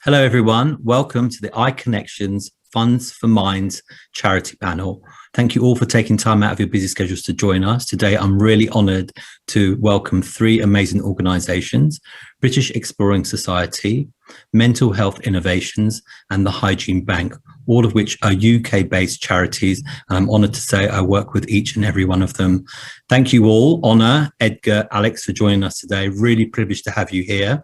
Hello, everyone. Welcome to the iConnections Funds4Minds charity panel. Thank you all for taking time out of your busy schedules to join us. Today, I'm really honoured to welcome three amazing organisations: British Exploring Society, Mental Health Innovations, and the Hygiene Bank, all of which are UK-based charities. And I'm honoured to say I work with each and every one of them. Thank you all, Honor, Edgar, Alex, for joining us today. Really privileged to have you here.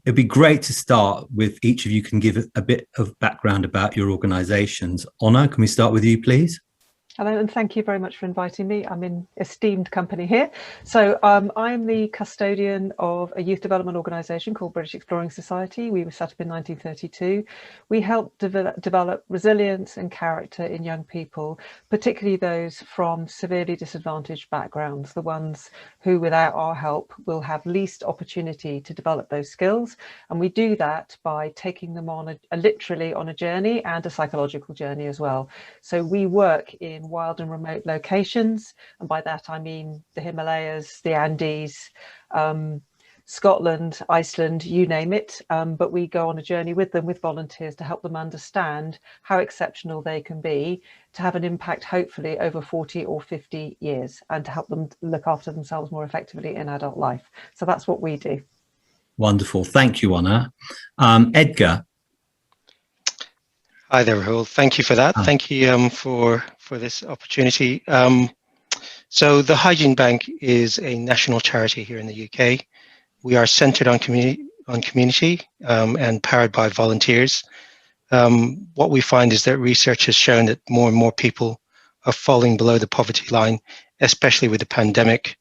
It'd be great to start with each of you can give a bit of background about your organisations. Honor, can we start with you, please? Hello, and thank you very much for inviting me. I'm in esteemed company here. So I'm the custodian of a youth development organisation called British Exploring Society. We were set up in 1932. We help develop resilience and character in young people, particularly those from severely disadvantaged backgrounds, the ones who without our help will have least opportunity to develop those skills. And we do that by taking them on literally on a journey and a psychological journey as well. So we work in wild and remote locations, and by that I mean the Himalayas, the Andes, Scotland, Iceland, you name it, but we go on a journey with them with volunteers to help them understand how exceptional they can be, to have an impact hopefully over 40 or 50 years, and to help them look after themselves more effectively in adult life. So that's what we do. Wonderful. Thank you, Honor. Edgar. Hi there, Rahul. Thank you for that. Thank you for this opportunity. So the Hygiene Bank is a national charity here in the UK. We are centred on community and powered by volunteers. What we find is that research has shown that more and more people are falling below the poverty line, especially with the pandemic,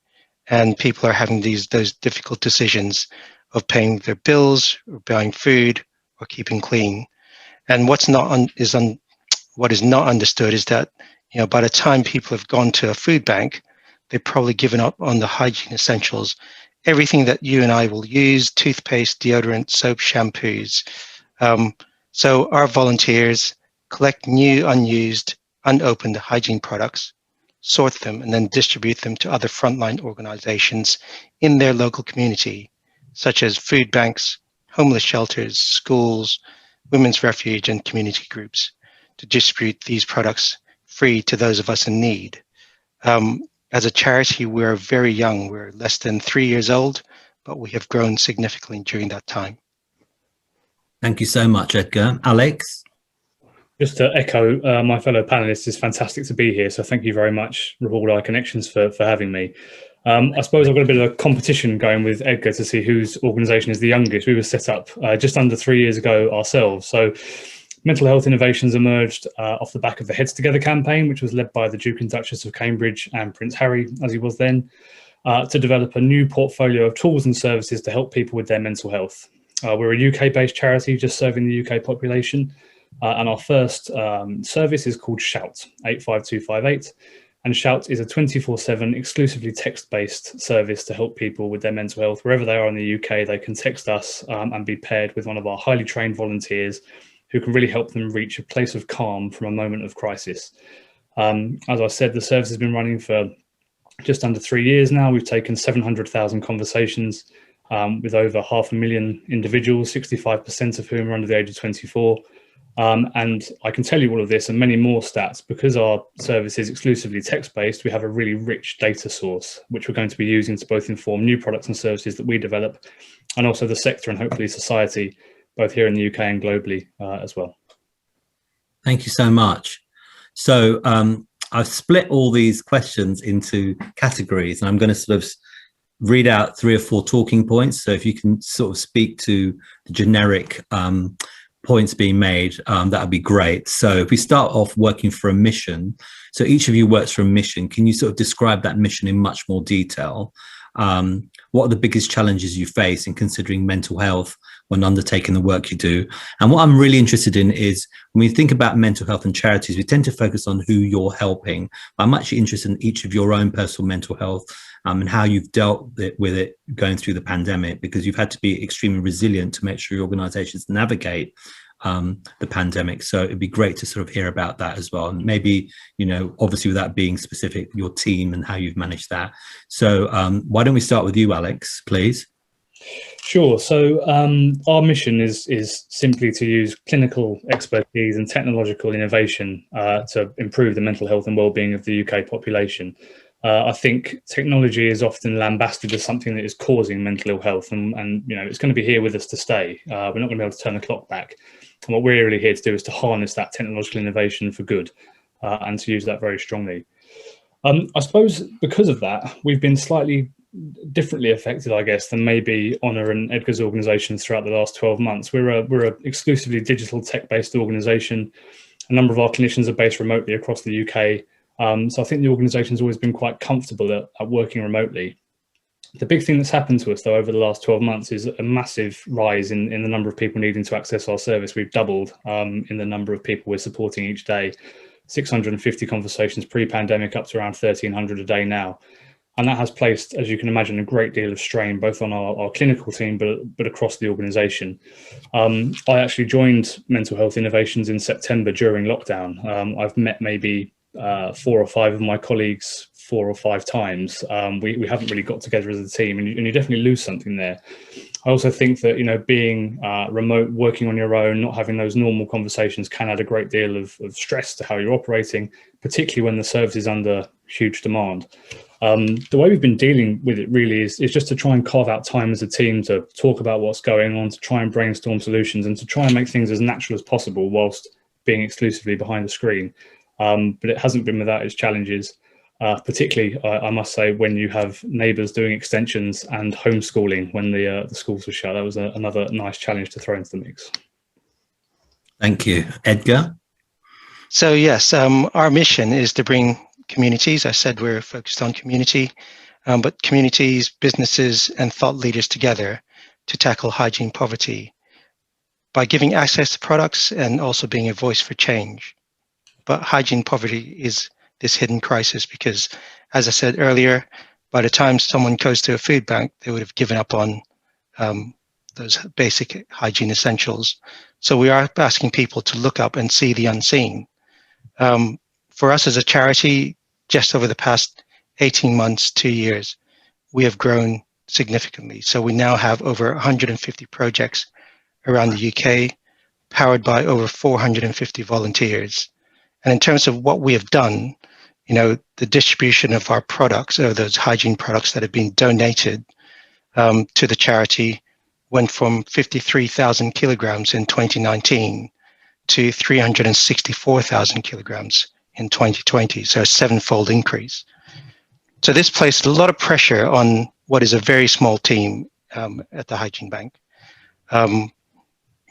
and people are having those difficult decisions of paying their bills, or buying food, or keeping clean. And what is not understood is that, by the time people have gone to a food bank, they've probably given up on the hygiene essentials, everything that you and I will use: toothpaste, deodorant, soap, shampoos. So our volunteers collect new, unused, unopened hygiene products, sort them, and then distribute them to other frontline organizations in their local community, such as food banks, homeless shelters, schools, women's refuge, and community groups, to distribute these products free to those of us in need. As a charity, we're very young. We're less than 3 years old, but we have grown significantly during that time. Thank you so much, Edgar. Alex? Just to echo my fellow panelists, it's fantastic to be here. So thank you very much, Rahul, iConnections, for having me. I suppose I've got a bit of a competition going with Edgar to see whose organisation is the youngest. We were set up just under 3 years ago ourselves. So Mental Health Innovations emerged off the back of the Heads Together campaign, which was led by the Duke and Duchess of Cambridge and Prince Harry, as he was then, to develop a new portfolio of tools and services to help people with their mental health. We're a UK-based charity just serving the UK population, and our first service is called Shout, 85258. And Shout is a 24/7 exclusively text-based service to help people with their mental health. Wherever they are in the UK, they can text us and be paired with one of our highly trained volunteers who can really help them reach a place of calm from a moment of crisis. As I said, the service has been running for just under 3 years now. We've taken 700,000 conversations with over 500,000 individuals, 65% of whom are under the age of 24. And I can tell you all of this and many more stats because our service is exclusively text-based. We have a really rich data source, which we're going to be using to both inform new products and services that we develop, and also the sector and hopefully society, both here in the UK and globally as well. Thank you so much. So I've split all these questions into categories, and I'm going to sort of read out 3 or 4 talking points. So if you can sort of speak to the generic points being made, that would be great. So if we start off working for a mission, so each of you works for a mission. Can you sort of describe that mission in much more detail? What are the biggest challenges you face in considering mental health when undertaking the work you do? And what I'm really interested in is when we think about mental health and charities, we tend to focus on who you're helping. But I'm actually interested in each of your own personal mental health and how you've dealt with it going through the pandemic, because you've had to be extremely resilient to make sure your organizations navigate the pandemic. So it'd be great to sort of hear about that as well. And maybe, obviously without being specific, your team and how you've managed that. So why don't we start with you, Alex, please? Sure. So our mission is simply to use clinical expertise and technological innovation to improve the mental health and well-being of the UK population. I think technology is often lambasted as something that is causing mental ill health, and you know, it's going to be here with us to stay. We're not going to be able to turn the clock back. And what we're really here to do is to harness that technological innovation for good, and to use that very strongly. I suppose because of that, we've been slightly differently affected, I guess, than maybe Honor and Edgar's organisations throughout the last 12 months. We're a exclusively digital tech-based organisation. A number of our clinicians are based remotely across the UK. So I think the organisation's always been quite comfortable at working remotely. The big thing that's happened to us, though, over the last 12 months is a massive rise in the number of people needing to access our service. We've doubled in the number of people we're supporting each day. 650 conversations pre-pandemic up to around 1,300 a day now. And that has placed, as you can imagine, a great deal of strain both on our clinical team, but across the organisation. I actually joined Mental Health Innovations in September during lockdown. I've met maybe 4 or 5 of my colleagues 4 or 5 times. We haven't really got together as a team, and you definitely lose something there. I also think that, you know, being remote, working on your own, not having those normal conversations can add a great deal of stress to how you're operating, particularly when the service is under huge demand. The way we've been dealing with it really is just to try and carve out time as a team to talk about what's going on, to try and brainstorm solutions, and to try and make things as natural as possible whilst being exclusively behind the screen. But it hasn't been without its challenges, particularly, I must say, when you have neighbours doing extensions and homeschooling when the schools were shut. That was another nice challenge to throw into the mix. Thank you. Edgar? So yes, our mission is to bring communities. I said we're focused on community, but communities, businesses, and thought leaders together to tackle hygiene poverty by giving access to products and also being a voice for change. But hygiene poverty is this hidden crisis because, as I said earlier, by the time someone goes to a food bank, they would have given up on those basic hygiene essentials. So we are asking people to look up and see the unseen. For us as a charity, just over the past 18 months, 2 years, we have grown significantly. So we now have over 150 projects around the UK, powered by over 450 volunteers. And in terms of what we have done, you know, the distribution of our products, or those hygiene products that have been donated to the charity, went from 53,000 kilograms in 2019 to 364,000 kilograms in 2020, so a 7-fold increase. So this placed a lot of pressure on what is a very small team at the Hygiene Bank. You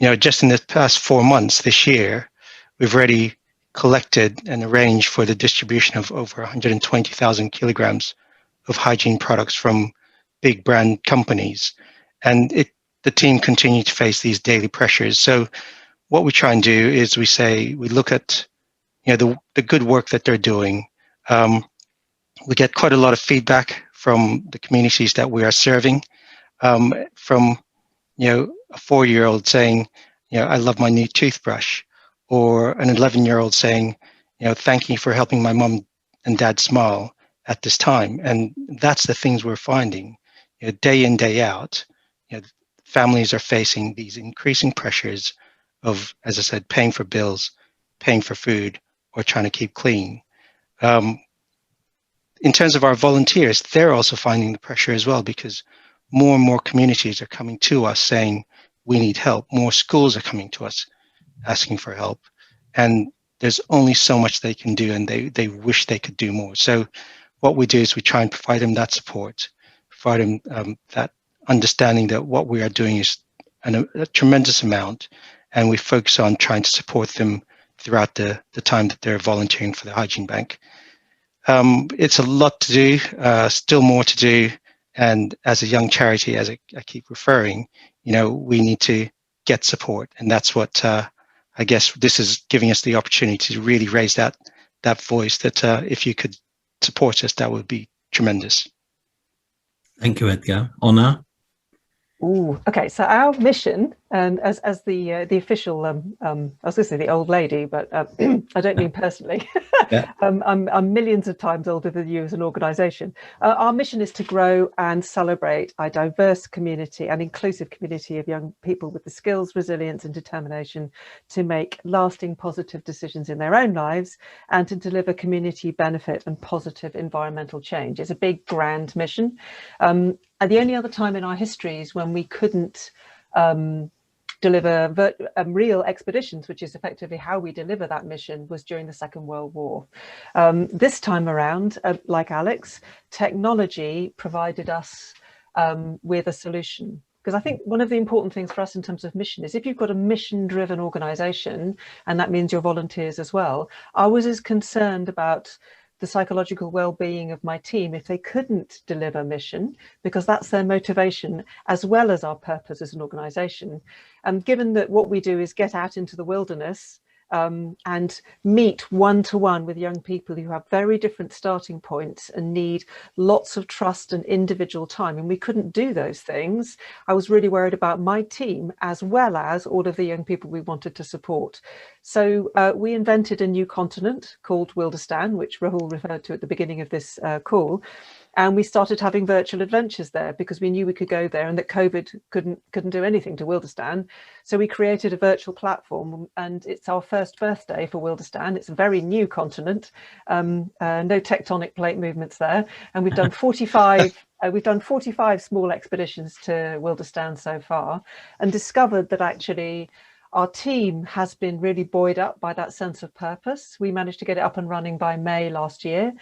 know, just in the past 4 months this year, we've already collected and arranged for the distribution of over 120,000 kilograms of hygiene products from big brand companies. And the team continued to face these daily pressures. So what we try and do is we look at, you know, the good work that they're doing. We get quite a lot of feedback from the communities that we are serving, from, you know, a 4-year-old saying, you know, I love my new toothbrush, or an 11-year-old saying, you know, thank you for helping my mom and dad smile at this time. And that's the things we're finding, you know, day in, day out. You know, families are facing these increasing pressures of, as I said, paying for bills, paying for food, or trying to keep clean. In terms of our volunteers, they're also finding the pressure as well, because more and more communities are coming to us saying, we need help. More schools are coming to us asking for help. And there's only so much they can do, and they wish they could do more. So what we do is we try and provide them that support, provide them that understanding that what we are doing is a tremendous amount, and we focus on trying to support them throughout the time that they're volunteering for the Hygiene Bank. It's a lot to do, still more to do, and as a young charity, as I keep referring, you know, we need to get support, and that's what I guess this is giving us the opportunity to really raise that voice, that if you could support us, that would be tremendous. Thank you, Edgar. Honor? Ooh, okay, so our mission And as the official, I was going to say the old lady, but I don't mean personally. Yeah. I'm millions of times older than you as an organisation. Our mission is to grow and celebrate a diverse community, an inclusive community of young people with the skills, resilience and determination to make lasting positive decisions in their own lives and to deliver community benefit and positive environmental change. It's a big, grand mission. And the only other time in our history is when we couldn't deliver real expeditions, which is effectively how we deliver that mission, was during the Second World War. This time around, like Alex, technology provided us with a solution. Because I think one of the important things for us in terms of mission is if you've got a mission-driven organisation, and that means your volunteers as well, I was as concerned about the psychological well-being of my team if they couldn't deliver mission, because that's their motivation as well as our purpose as an organisation. And given that what we do is get out into the wilderness and meet one-to-one with young people who have very different starting points and need lots of trust and individual time, and we couldn't do those things, I was really worried about my team as well as all of the young people we wanted to support. So we invented a new continent called Wildistan, which Rahul referred to at the beginning of this call. And we started having virtual adventures there because we knew we could go there and that COVID couldn't do anything to Wildistan. So we created a virtual platform, and it's our first birthday for Wildistan. It's a very new continent, no tectonic plate movements there, and we've done 45. We've done 45 small expeditions to Wildistan so far, and discovered that actually our team has been really buoyed up by that sense of purpose. We managed to get it up and running by May last year.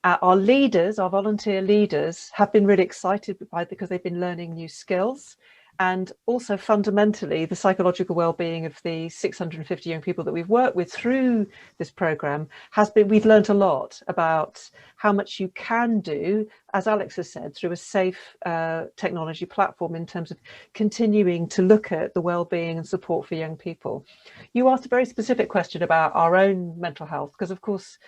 Our leaders, our volunteer leaders, have been really excited by it because they've been learning new skills. And also fundamentally, the psychological well-being of the 650 young people that we've worked with through this program has been, we've learned a lot about how much you can do, as Alex has said, through a safe technology platform in terms of continuing to look at the well-being and support for young people. You asked a very specific question about our own mental health, because of course,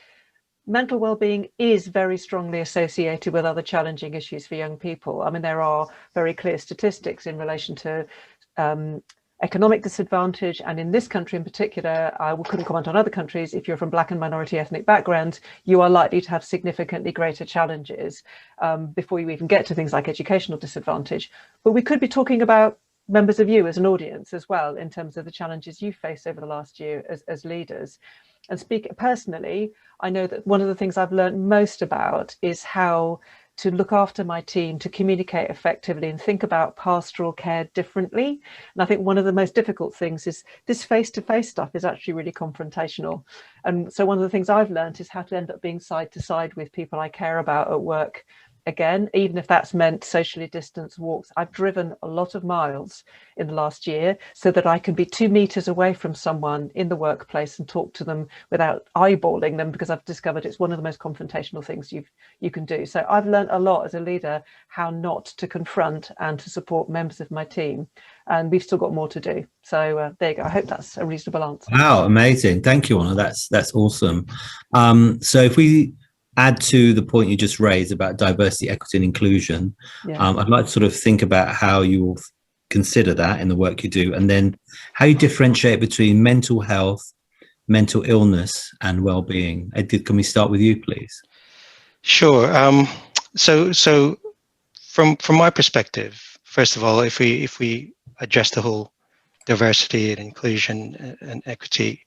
mental well-being is very strongly associated with other challenging issues for young people. I mean, there are very clear statistics in relation to economic disadvantage, and in this country in particular, I couldn't comment on other countries, if you're from Black and minority ethnic background, you are likely to have significantly greater challenges before you even get to things like educational disadvantage. But we could be talking about members of you as an audience as well, in terms of the challenges you faced over the last year as leaders. And speak personally, I know that one of the things I've learned most about is how to look after my team, to communicate effectively and think about pastoral care differently. And I think one of the most difficult things is this face-to-face stuff is actually really confrontational. And so one of the things I've learned is how to end up being side to side with people I care about at work. Again, even if that's meant socially distanced walks, I've driven a lot of miles in the last year so that I can be 2 meters away from someone in the workplace and talk to them without eyeballing them, because I've discovered it's one of the most confrontational things you can do. So I've learned a lot as a leader how not to confront and to support members of my team. And we've still got more to do. So there you go. I hope that's a reasonable answer. Wow, amazing. Thank you, Anna. That's awesome. So if we add to the point you just raised about diversity, equity and inclusion, I'd like to sort of think about how you will consider that in the work you do, and then how you differentiate between mental health, mental illness and well-being. Edgar, can we start with you, please? Sure. So from my perspective, first of all, if we address the whole diversity and inclusion and equity,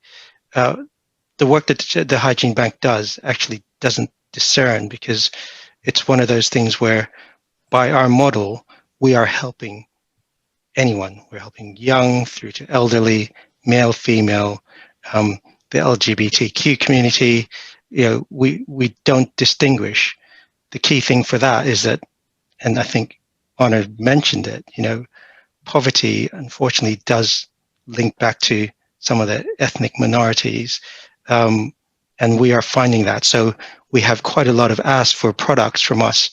the work that the Hygiene Bank does actually doesn't discern, because it's one of those things where by our model we are helping anyone. We're helping young through to elderly, male, female, the LGBTQ community. You know, we don't distinguish. The key thing for that is that, and I think Anna mentioned it, you know, poverty unfortunately does link back to some of the ethnic minorities, and we are finding that. So we have quite a lot of ask for products from us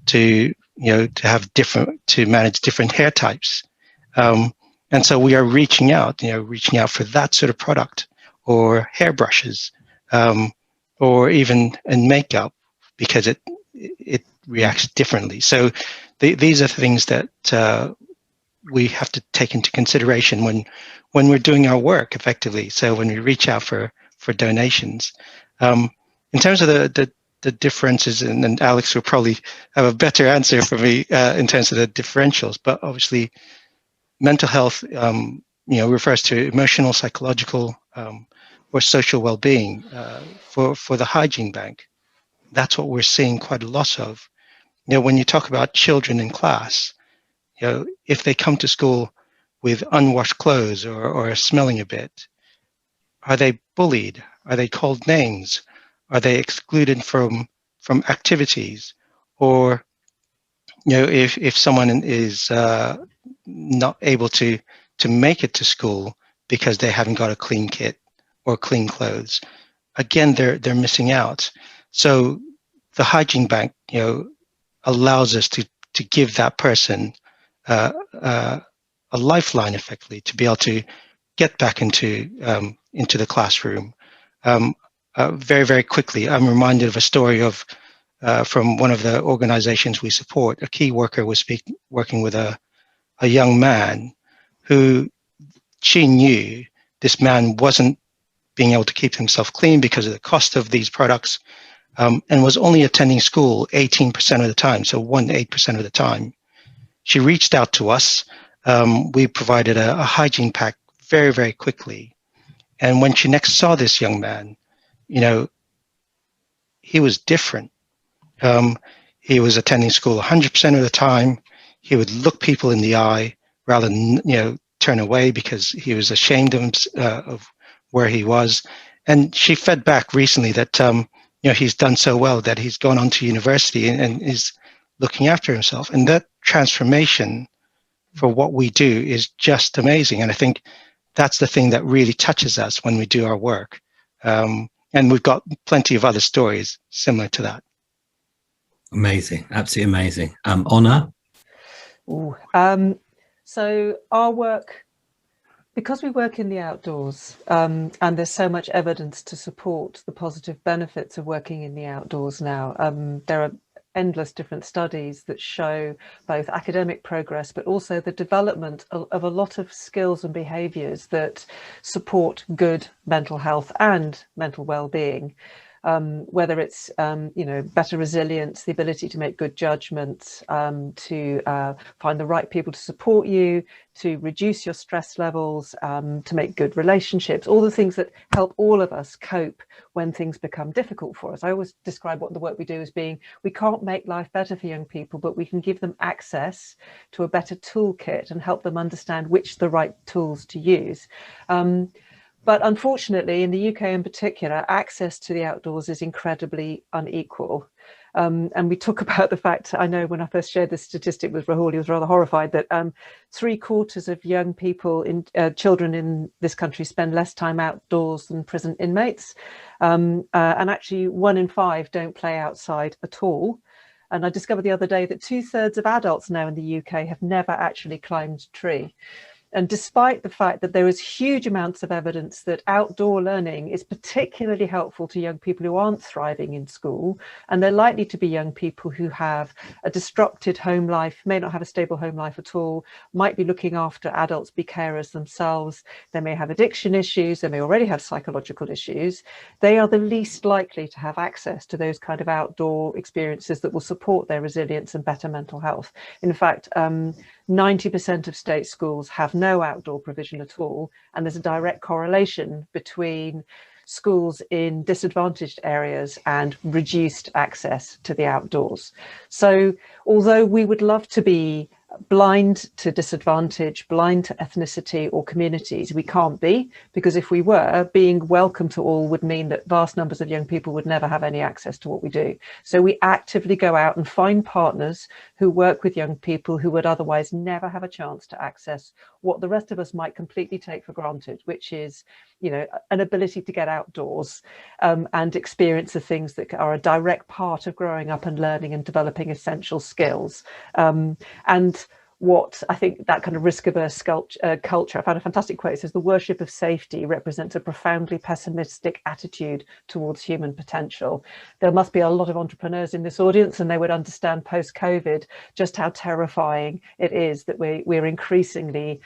to, to manage different hair types. And so we are reaching out for that sort of product, or hairbrushes, or even in makeup, because it reacts differently. So these are things that we have to take into consideration when we're doing our work effectively. So when we reach out for donations, in terms of the differences, and Alex will probably have a better answer for me in terms of the differentials. But obviously, mental health, refers to emotional, psychological, or social well-being. For the Hygiene Bank, that's what we're seeing quite a lot of. When you talk about children in class, if they come to school with unwashed clothes or smelling a bit, are they bullied? Are they called names? Are they excluded from activities? Or if someone is not able to make it to school because they haven't got a clean kit or clean clothes, again they're missing out. So the Hygiene Bank, allows us to give that person a lifeline, effectively, to be able to get back into the classroom very, very quickly. I'm reminded of a story of from one of the organizations we support. A key worker was working with a young man who she knew this man wasn't being able to keep himself clean because of the cost of these products, and was only attending school 18% of the time, so 1 to 8% of the time. She reached out to us. We provided a hygiene pack very, very quickly. And when she next saw this young man, he was different. He was attending school 100% of the time. He would look people in the eye rather than, turn away because he was ashamed of where he was. And she fed back recently that, he's done so well that he's gone on to university and is looking after himself. And that transformation for what we do is just amazing. And I think that's the thing that really touches us when we do our work. And we've got plenty of other stories similar to that. Amazing, absolutely amazing. Honor? So our work, because we work in the outdoors, and there's so much evidence to support the positive benefits of working in the outdoors now, there are endless different studies that show both academic progress, but also the development of a lot of skills and behaviours that support good mental health and mental well-being. Whether it's better resilience, the ability to make good judgments, to find the right people to support you, to reduce your stress levels, to make good relationships, all the things that help all of us cope when things become difficult for us. I always describe what the work we do as being, we can't make life better for young people, but we can give them access to a better toolkit and help them understand which the right tools to use. But unfortunately, in the UK in particular, access to the outdoors is incredibly unequal. And we talk about the fact, I know when I first shared this statistic with Rahul, he was rather horrified that 3/4 of young people, children in this country, spend less time outdoors than prison inmates. And actually 1 in 5 don't play outside at all. And I discovered the other day that 2/3 of adults now in the UK have never actually climbed a tree. And despite the fact that there is huge amounts of evidence that outdoor learning is particularly helpful to young people who aren't thriving in school, and they're likely to be young people who have a disrupted home life, may not have a stable home life at all, might be looking after adults, be carers themselves, they may have addiction issues, they may already have psychological issues, they are the least likely to have access to those kind of outdoor experiences that will support their resilience and better mental health. In fact, 90% of state schools have no outdoor provision at all, and there's a direct correlation between schools in disadvantaged areas and reduced access to the outdoors. So although we would love to be blind to disadvantage, blind to ethnicity or communities, we can't be, because if we were, being welcome to all would mean that vast numbers of young people would never have any access to what we do. So we actively go out and find partners who work with young people who would otherwise never have a chance to access what the rest of us might completely take for granted, which is, an ability to get outdoors and experience the things that are a direct part of growing up and learning and developing essential skills. And what I think that kind of risk-averse culture. I found a fantastic quote. It says, "The worship of safety represents a profoundly pessimistic attitude towards human potential." There must be a lot of entrepreneurs in this audience, and they would understand post-COVID just how terrifying it is that we're increasingly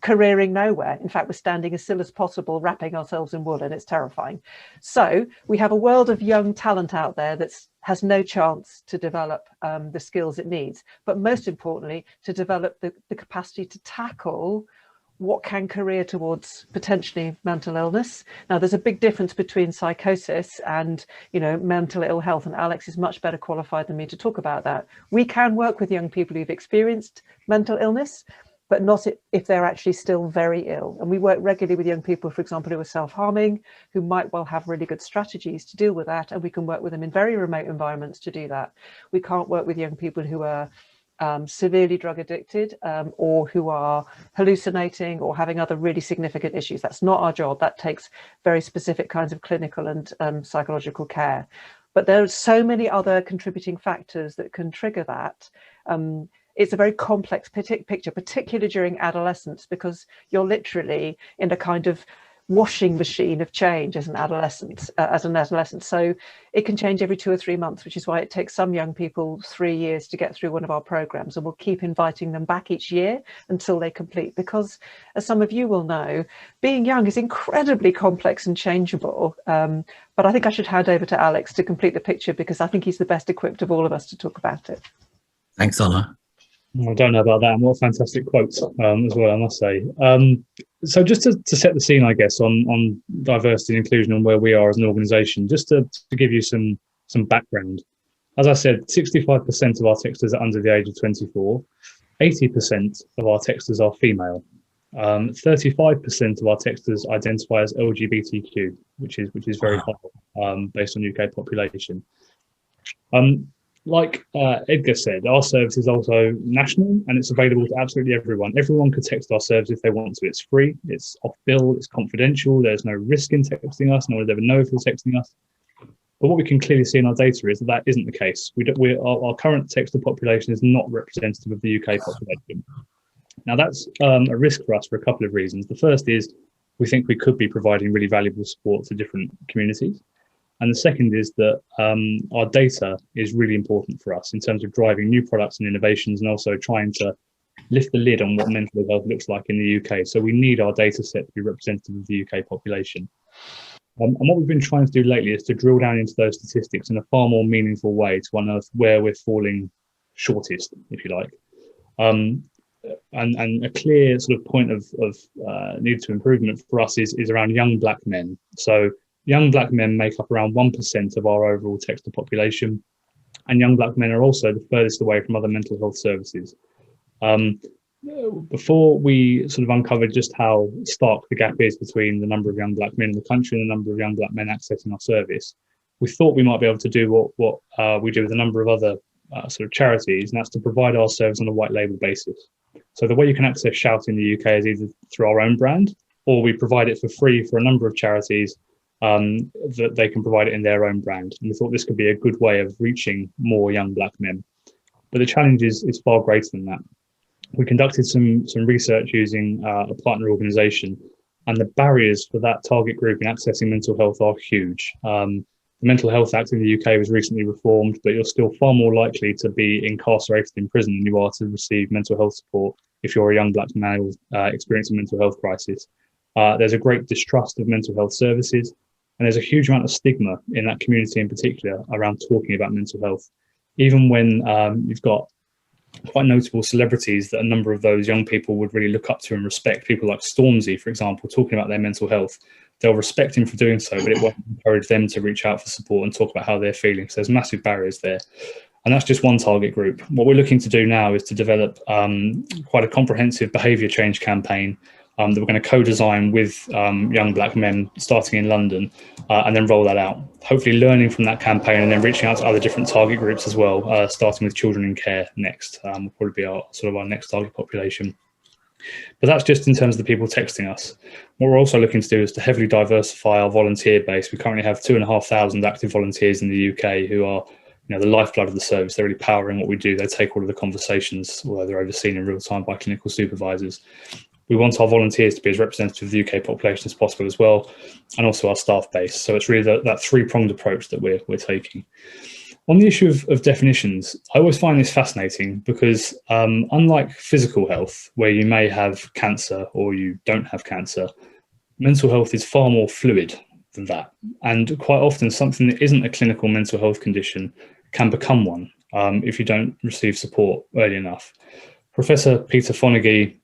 careering nowhere. In fact, we're standing as still as possible, wrapping ourselves in wool, and it's terrifying. So we have a world of young talent out there that has no chance to develop the skills it needs, but most importantly, to develop the capacity to tackle what can career towards potentially mental illness. Now, there's a big difference between psychosis and, mental ill health, and Alex is much better qualified than me to talk about that. We can work with young people who've experienced mental illness, but not if they're actually still very ill. And we work regularly with young people, for example, who are self-harming, who might well have really good strategies to deal with that, and we can work with them in very remote environments to do that. We can't work with young people who are severely drug addicted or who are hallucinating or having other really significant issues. That's not our job. That takes very specific kinds of clinical and psychological care. But there are so many other contributing factors that can trigger that. It's a very complex picture, particularly during adolescence, because you're literally in a kind of washing machine of change as an adolescent. So it can change every 2 or 3 months, which is why it takes some young people 3 years to get through one of our programs, and we'll keep inviting them back each year until they complete, because as some of you will know, being young is incredibly complex and changeable. But I think I should hand over to Alex to complete the picture, because I think he's the best equipped of all of us to talk about it. Thanks, Anna. I don't know about that, and what fantastic quotes as well, I must say. So just to set the scene, I guess, on diversity and inclusion and where we are as an organisation, just to give you some background. As I said, 65% of our texters are under the age of 24, 80% of our texters are female, 35% of our texters identify as LGBTQ, which is very high based on UK population. Like Edgar said, our service is also national, and it's available to absolutely everyone. Everyone could text our service if they want to. It's free, it's off bill, it's confidential, there's no risk in texting us, no one will ever know if you're texting us. But what we can clearly see in our data is that isn't the case. Our current texter population is not representative of the UK population. Now that's a risk for us for a couple of reasons. The first is we think we could be providing really valuable support to different communities. And the second is that our data is really important for us in terms of driving new products and innovations, and also trying to lift the lid on what mental health looks like in the UK. So we need our data set to be representative of the UK population. And what we've been trying to do lately is to drill down into those statistics in a far more meaningful way to unearth where we're falling shortest, if you like. And a clear sort of point of need to improvement for us is around young black men. So young black men make up around 1% of our overall texter population, and young black men are also the furthest away from other mental health services. Before we sort of uncovered just how stark the gap is between the number of young black men in the country and the number of young black men accessing our service, we thought we might be able to do what we do with a number of other sort of charities, and that's to provide our service on a white label basis. So the way you can access Shout in the UK is either through our own brand, or we provide it for free for a number of charities that they can provide it in their own brand. And we thought this could be a good way of reaching more young black men. But the challenge is far greater than that. We conducted some research using a partner organisation, and the barriers for that target group in accessing mental health are huge. The Mental Health Act in the UK was recently reformed, but you're still far more likely to be incarcerated in prison than you are to receive mental health support if you're a young black male experiencing a mental health crisis. There's a great distrust of mental health services, and there's a huge amount of stigma in that community in particular around talking about mental health. Even when you've got quite notable celebrities that a number of those young people would really look up to and respect, people like Stormzy, for example, talking about their mental health, they'll respect him for doing so, but it won't encourage them to reach out for support and talk about how they're feeling. So there's massive barriers there. And that's just one target group. What we're looking to do now is to develop quite a comprehensive behaviour change campaign that we're going to co-design with young black men starting in London and then roll that out. Hopefully learning from that campaign and then reaching out to other different target groups as well, starting with children in care next. Will probably be our next target population. But that's just in terms of the people texting us. What we're also looking to do is to heavily diversify our volunteer base. We currently have 2,500 active volunteers in the UK who are the lifeblood of the service. They're really powering what we do. They take all of the conversations, although they're overseen in real time by clinical supervisors. We want our volunteers to be as representative of the UK population as possible as well, and also our staff base. So it's really that three-pronged approach that we're taking. On the issue of definitions, I always find this fascinating because unlike physical health, where you may have cancer or you don't have cancer, mental health is far more fluid than that. And quite often something that isn't a clinical mental health condition can become one if you don't receive support early enough. Professor Peter Fonagy,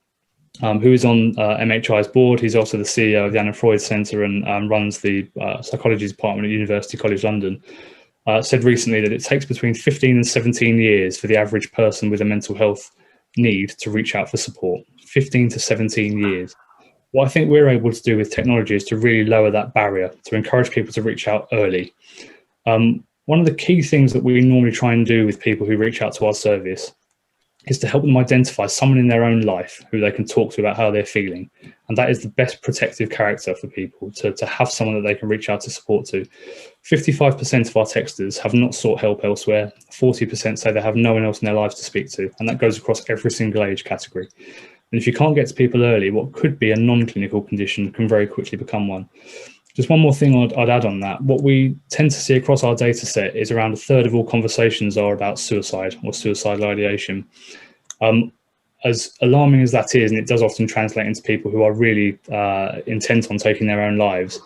who is on MHI's board, he's also the CEO of the Anna Freud Centre and runs the psychology department at University College London, said recently that it takes between 15 and 17 years for the average person with a mental health need to reach out for support. 15 to 17 years. What I think we're able to do with technology is to really lower that barrier, to encourage people to reach out early. One of the key things that we normally try and do with people who reach out to our service is to help them identify someone in their own life who they can talk to about how they're feeling. And that is the best protective character for people, to have someone that they can reach out to support to. 55% of our texters have not sought help elsewhere. 40% say they have no one else in their lives to speak to. And that goes across every single age category. And if you can't get to people early, what could be a non-clinical condition can very quickly become one. Just one more thing I'd add on that. What we tend to see across our data set is around a third of all conversations are about suicide or suicidal ideation. As alarming as that is, and it does often translate into people who are really intent on taking their own lives,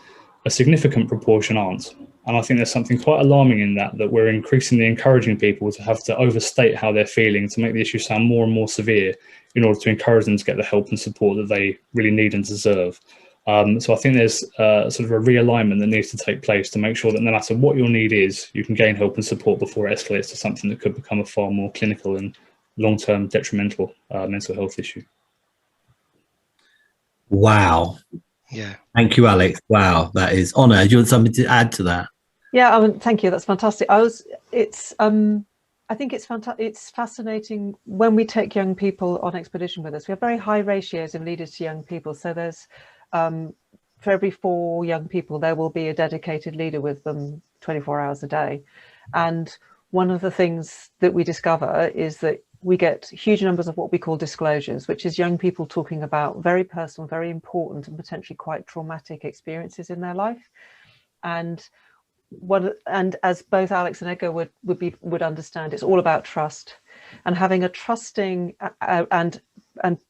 a significant proportion aren't. And I think there's something quite alarming in that we're increasingly encouraging people to have to overstate how they're feeling, to make the issue sound more and more severe in order to encourage them to get the help and support that they really need and deserve. So I think there's sort of a realignment that needs to take place to make sure that no matter what your need is, you can gain help and support before it escalates to something that could become a far more clinical and long-term detrimental mental health issue. Wow. Yeah. Thank you, Alex. Wow, that is honour. Do you want something to add to that? Yeah, thank you. That's fantastic. I think it's fascinating when we take young people on expedition with us. We have very high ratios of leaders to young people. So there's for every 4 young people, there will be a dedicated leader with them 24 hours a day. And one of the things that we discover is that we get huge numbers of what we call disclosures, which is young people talking about very personal, very important and potentially quite traumatic experiences in their life. And as both Alex and Edgar would understand, it's all about trust, and having a trusting and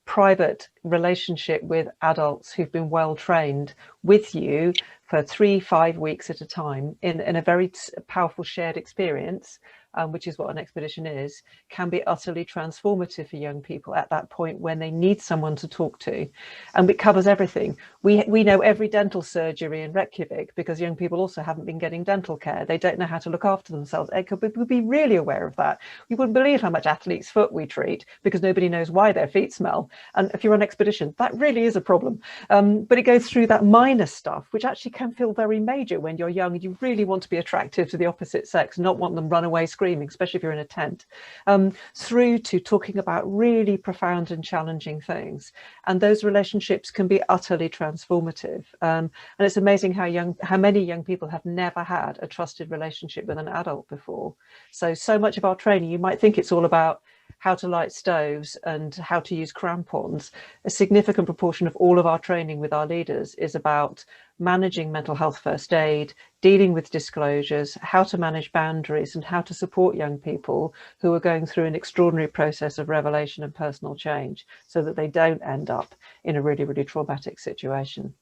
private relationship with adults who've been well trained with you for 3-5 weeks at a time in a very powerful shared experience, which is what an expedition is, can be utterly transformative for young people at that point when they need someone to talk to. And it covers everything. We know every dental surgery in Reykjavik because young people also haven't been getting dental care. They don't know how to look after themselves. Edgar would be really aware of that. You wouldn't believe how much athlete's foot we treat because nobody knows why their feet smell. And if you're on expedition, that really is a problem. But it goes through that minor stuff, which actually can feel very major when you're young and you really want to be attractive to the opposite sex, not want them run away screaming, especially if you're in a tent, through to talking about really profound and challenging things. And those relationships can be utterly transformative. And it's amazing how many young people have never had a trusted relationship with an adult before. So much of our training, you might think it's all about how to light stoves and how to use crampons. A significant proportion of all of our training with our leaders is about managing mental health first aid, dealing with disclosures, how to manage boundaries, and how to support young people who are going through an extraordinary process of revelation and personal change so that they don't end up in a really, really traumatic situation.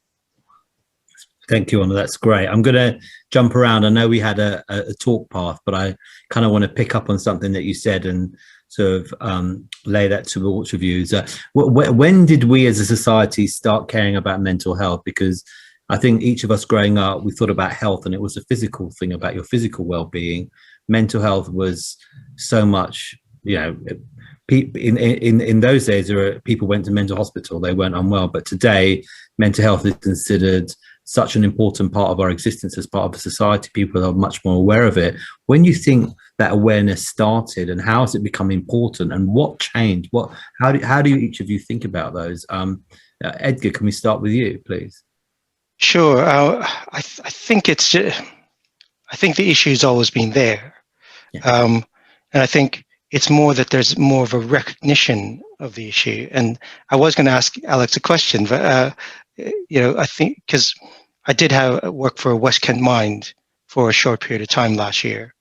Thank you, Anna. That's great. I'm going to jump around. I know we had a talk path, but I kind of want to pick up on something that you said and sort of lay that towards reviews. When did we as a society start caring about mental health? Because I think each of us growing up, we thought about health and it was a physical thing, about your physical well-being. Mental health was so much, in those days, people went to mental hospital, they weren't unwell. But today, mental health is considered such an important part of our existence as part of a society. People are much more aware of it. When you think that awareness started, and how has it become important, and what changed? How do each of you think about those? Edgar, can we start with you, please? Sure. I think the issue's always been there. Yeah. And I think it's more that there's more of a recognition of the issue. And I was going to ask Alex a question, but I think because I did work for West Kent Mind for a short period of time last year,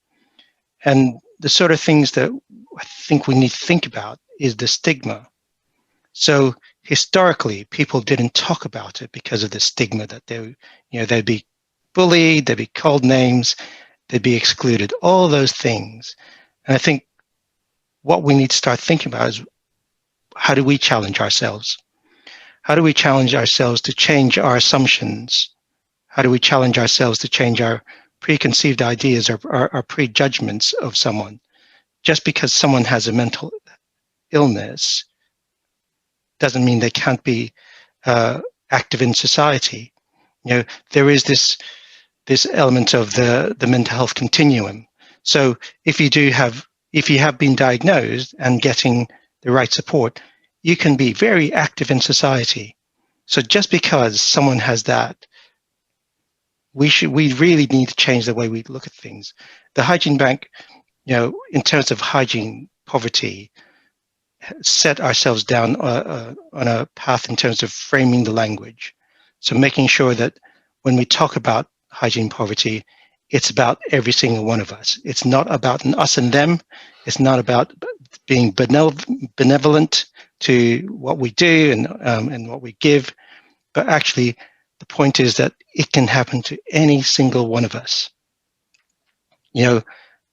and the sort of things that I think we need to think about is the stigma. So historically, people didn't talk about it because of the stigma that they'd be bullied, they'd be called names, they'd be excluded, all those things. And I think what we need to start thinking about is, how do we challenge ourselves? How do we challenge ourselves to change our assumptions? How do we challenge ourselves to change our preconceived ideas or our prejudgments of someone? Just because someone has a mental illness doesn't mean they can't be active in society. There is this element of the mental health continuum. So if you have been diagnosed and getting the right support, you can be very active in society. So just because someone has that, we really need to change the way we look at things. The Hygiene Bank, in terms of hygiene poverty, set ourselves down on a path in terms of framing the language. So making sure that when we talk about hygiene poverty, it's about every single one of us. It's not about an us and them. It's not about being benevolent to what we do and what we give, but actually the point is that it can happen to any single one of us.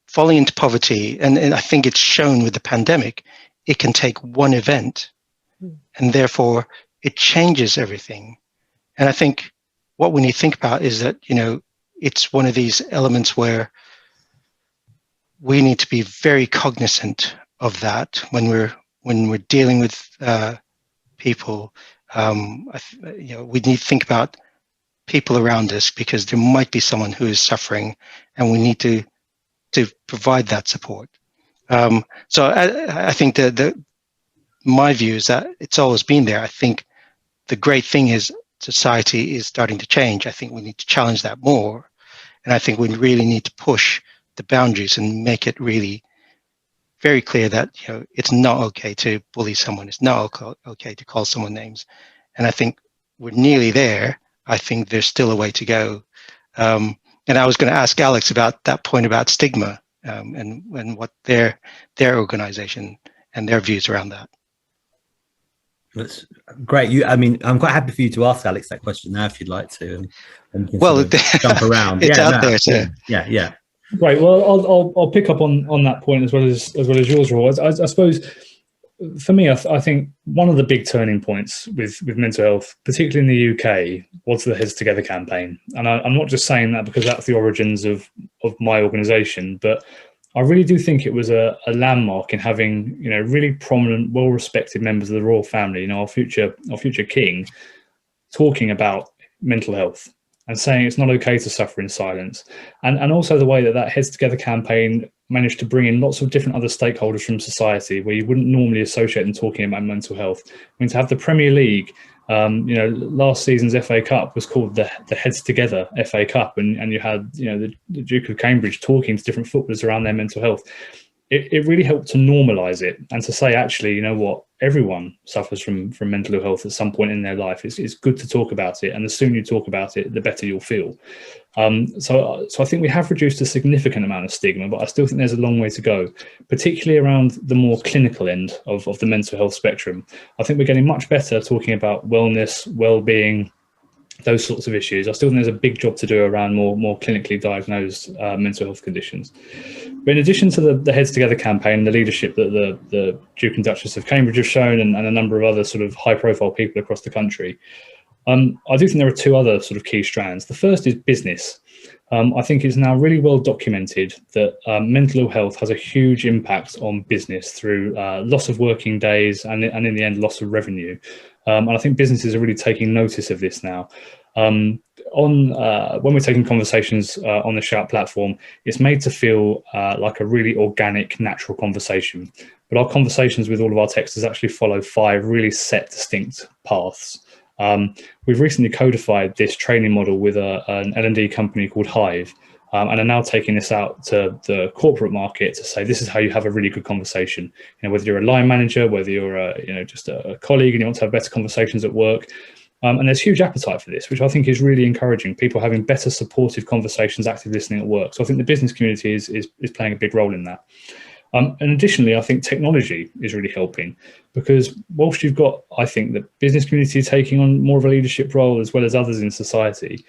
Falling into poverty, and I think it's shown with the pandemic, it can take one event and therefore it changes everything. And I think what we need to think about is that, it's one of these elements where we need to be very cognizant of that when we're dealing with people. We need to think about people around us, because there might be someone who is suffering, and we need to provide that support. So I think my view is that it's always been there. I think the great thing is society is starting to change. I think we need to challenge that more. And I think we really need to push the boundaries and make it really very clear that it's not okay to bully someone. It's not okay to call someone names. And I think we're nearly there. I think there's still a way to go. And I was going to ask Alex about that point about stigma and what their organization and their views around that. That's great. I'm quite happy for you to ask Alex that question now, if you'd like to, and jump around. It's out there, so yeah. Right. Well, I'll pick up on that point as well as yours, Rahul. I suppose for me, I think one of the big turning points with mental health, particularly in the UK, was the Heads Together campaign. And I'm not just saying that because that's the origins of my organisation, but I really do think it was a landmark in having really prominent, well-respected members of the royal family, our future king, talking about mental health and saying it's not okay to suffer in silence. And also the way that Heads Together campaign managed to bring in lots of different other stakeholders from society where you wouldn't normally associate them talking about mental health. To have the Premier League, last season's FA Cup was called the Heads Together FA Cup, and you had the Duke of Cambridge talking to different footballers around their mental health. It really helped to normalise it and to say, actually, everyone suffers from mental health at some point in their life. It's good to talk about it, and the sooner you talk about it, the better you'll feel. So I think we have reduced a significant amount of stigma, but I still think there's a long way to go, particularly around the more clinical end of the mental health spectrum. I think we're getting much better talking about wellness, well-being, those sorts of issues. I still think there's a big job to do around more clinically diagnosed mental health conditions. But in addition to the Heads Together campaign and the leadership that the Duke and Duchess of Cambridge have shown, and a number of other sort of high-profile people across the country, I do think there are two other sort of key strands. The first is business. I think it's now really well documented that mental health has a huge impact on business through loss of working days and in the end, loss of revenue. And I think businesses are really taking notice of this now. When we're taking conversations on the Shout platform, it's made to feel like a really organic, natural conversation. But our conversations with all of our texters actually follow 5 really set, distinct paths. We've recently codified this training model with an L&D company called Hive. and are now taking this out to the corporate market to say, this is how you have a really good conversation. Whether you're a line manager, whether you're just a colleague and you want to have better conversations at work. And there's huge appetite for this, which I think is really encouraging. People having better supportive conversations, active listening at work. So I think the business community is playing a big role in that. And additionally, I think technology is really helping, because whilst you've got, I think, the business community taking on more of a leadership role as well as others in society,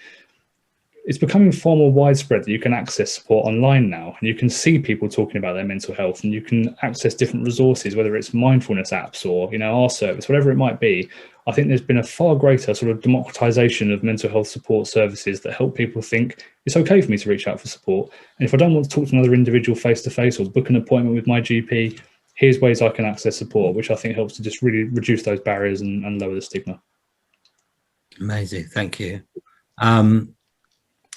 it's becoming far more widespread that you can access support online now, and you can see people talking about their mental health, and you can access different resources, whether it's mindfulness apps or our service, whatever it might be. I think there's been a far greater sort of democratization of mental health support services that help people think it's okay for me to reach out for support. And if I don't want to talk to another individual face to face or book an appointment with my GP, here's ways I can access support, which I think helps to just really reduce those barriers and lower the stigma. Amazing, thank you.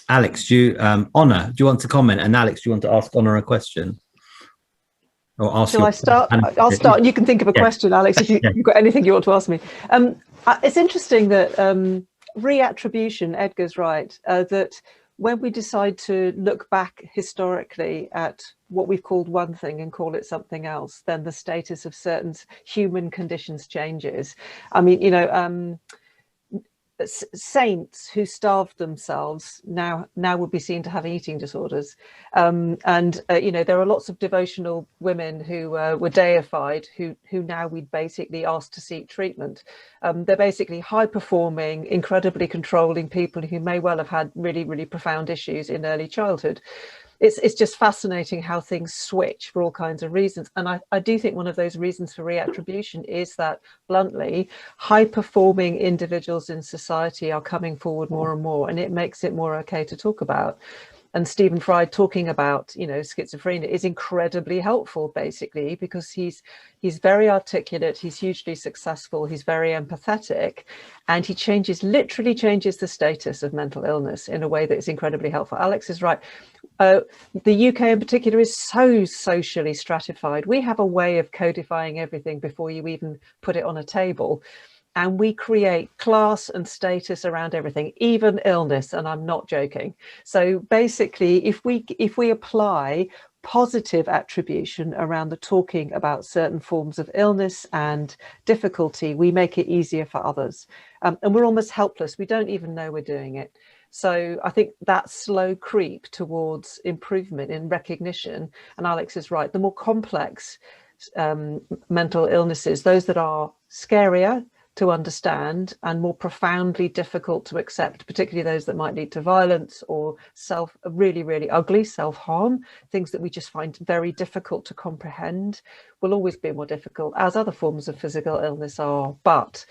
Alex, Honor, do you want to comment? And Alex, do you want to ask Honor a question? Or ask? Shall I start? I'll start, and you can think of a question, Alex, if you've got anything you want to ask me. It's interesting that reattribution, Edgar's right, that when we decide to look back historically at what we've called one thing and call it something else, then the status of certain human conditions changes. I mean, saints who starved themselves now would be seen to have eating disorders, and there are lots of devotional women who were deified who now we'd basically ask to seek treatment. They're basically high performing, incredibly controlling people who may well have had really, really profound issues in early childhood. It's just fascinating how things switch for all kinds of reasons. And I do think one of those reasons for reattribution is that, bluntly, high-performing individuals in society are coming forward more and more, and it makes it more okay to talk about. And Stephen Fry talking about, schizophrenia is incredibly helpful, basically, because he's very articulate, he's hugely successful, he's very empathetic, and he literally changes the status of mental illness in a way that is incredibly helpful. Alex is right. The UK in particular is so socially stratified. We have a way of codifying everything before you even put it on a table. And we create class and status around everything, even illness, and I'm not joking. So basically, if we apply positive attribution around the talking about certain forms of illness and difficulty, we make it easier for others. And we're almost helpless. We don't even know we're doing it. So I think that slow creep towards improvement in recognition, and Alex is right, the more complex mental illnesses, those that are scarier to understand and more profoundly difficult to accept, particularly those that might lead to violence or really, really ugly self-harm, things that we just find very difficult to comprehend, will always be more difficult, as other forms of physical illness are. But